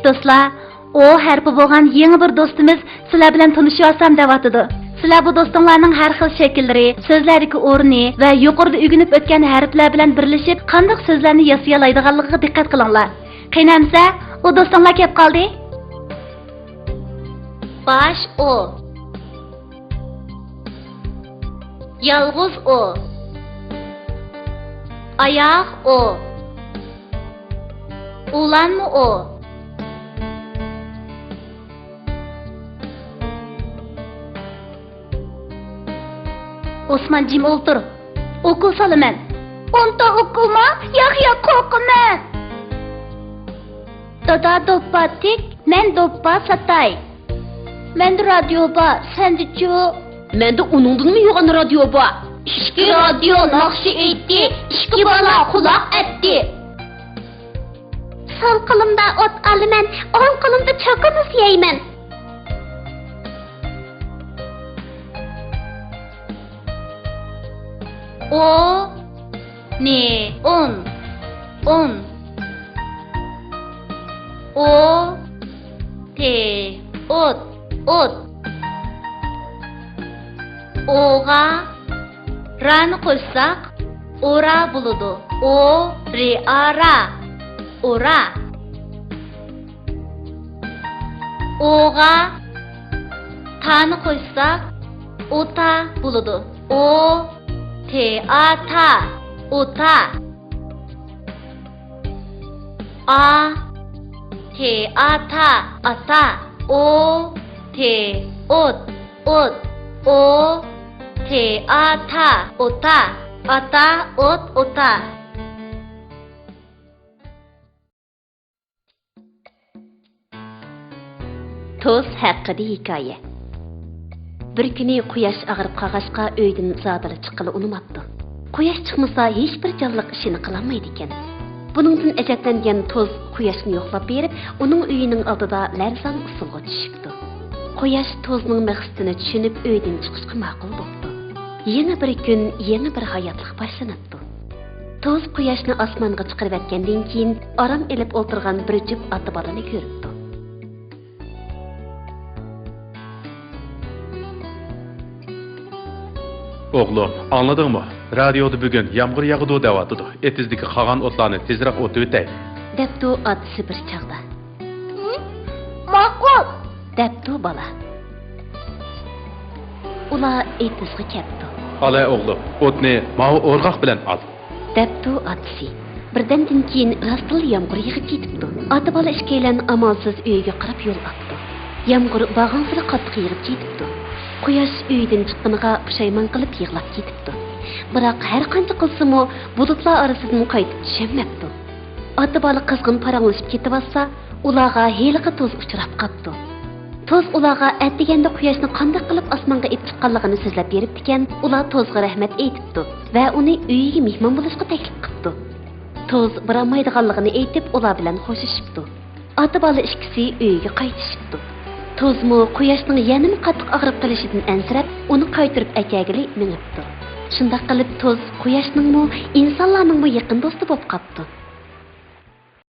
do'stlar, o harfi bo'lgan yangi bir do'stimiz sizlar bilan tanishyapsam deyotdi. Sizlar bu do'stinglarning har xil shakllari, so'zlardagi o'rni va yuqorida o'rganib o'tgan harflar bilan birlashib, qanday so'zlarni yasay oladiganligiga diqqat qilinglar. Qiynamsa, u do'stinglar kelib qoldi. Baş o. Yalğız o. Ayaq o. Ulanmı o? Osman jim o'ltir. O'qil solaman. Onta o'qilma, Yahya qo'rqaman. Dada doppa tik, men doppa satay. Mende radyo var, sende-chu. Mende onundan yo'g'on radyo bor? İşki radyo naqshi aytdi, ishki bola quloq etdi. Sol qo'limda ot olaman, o'ng qo'limda cho'qimiz yeyman. O ne on o te ot oga ra'ni qo'shsak ora bo'ladi. O re ara ora. Oga ta'ni qo'shsak ota bo'ladi. O te ata ota. A te ata ata. O te ot o te ata ota ata ot ota. Toz haqida hikoya. Bir kuni quyosh ag'rib qolg'achqa uydan zodiri chiqqili unumabdi. Quyosh chiqmasa hech bir jonliq ishini qilolmaydi ekan. Buningdan ajablangan Toz quyoshni yo'qlab berib, uning uyining oldida larson usulga tushibdi. Quyosh Tozning maqsadini tushunib uydan chiqishga ma'qul bo'ldi. Yana bir kun, yana bir hayotlik boshlanibdi. Toz quyoshni osmonga chiqarib etgandan keyin orom elib o'tirgan bir jup ota bolani ko'ribdi. Oğlum, anladın mı? Radyoda bugün yağmur yağıdı devatıdı. Etizdeki kalan otlarını tezrak otu ötey. Deptu atisi bir çağda. Ma'qul. Deptu bala. Ula etizga kepti. Alay oğlum, otni mağı orgaq bilen al. Deptu atisi. Birdendan keyin rastıl yağmur yağıp ketibdi. Ota bola ishkaylan amalsiz uyga qarab yo'l oldi. Yağmur bag'ansira qattiq yig'ib ketibdi. Quyosh uydan chiqqaniga pushaymon qilib yig'lab ketibdi. Biroq har qancha qilsa-mu, bulutlar orasidan qaytib tushmabdi. Ota bola qizg'in paranglashib ketib olsa, ularga heliqi Toz uchrab qoldi. Toz ularga atdiganda quyoshni qanday qilib osmonga ib chiqqanligini so'zlab beribdi ekan, ular Tozga rahmat aytibdi va uni uyiga mehmon bo'lishga taklif qildi. Toz borolmaydiganligini aytib, ular bilan xo'shishibdi. Ota bola ikkisi uyiga qaytishibdi. Tozmu quyoshning yanada qattiq og'rib qolishidan ansirab, uni qaytirib akagili minibdi. Shunday qilib Toz quyoshning insonlarning yaqin do'sti bo'lib qoldi.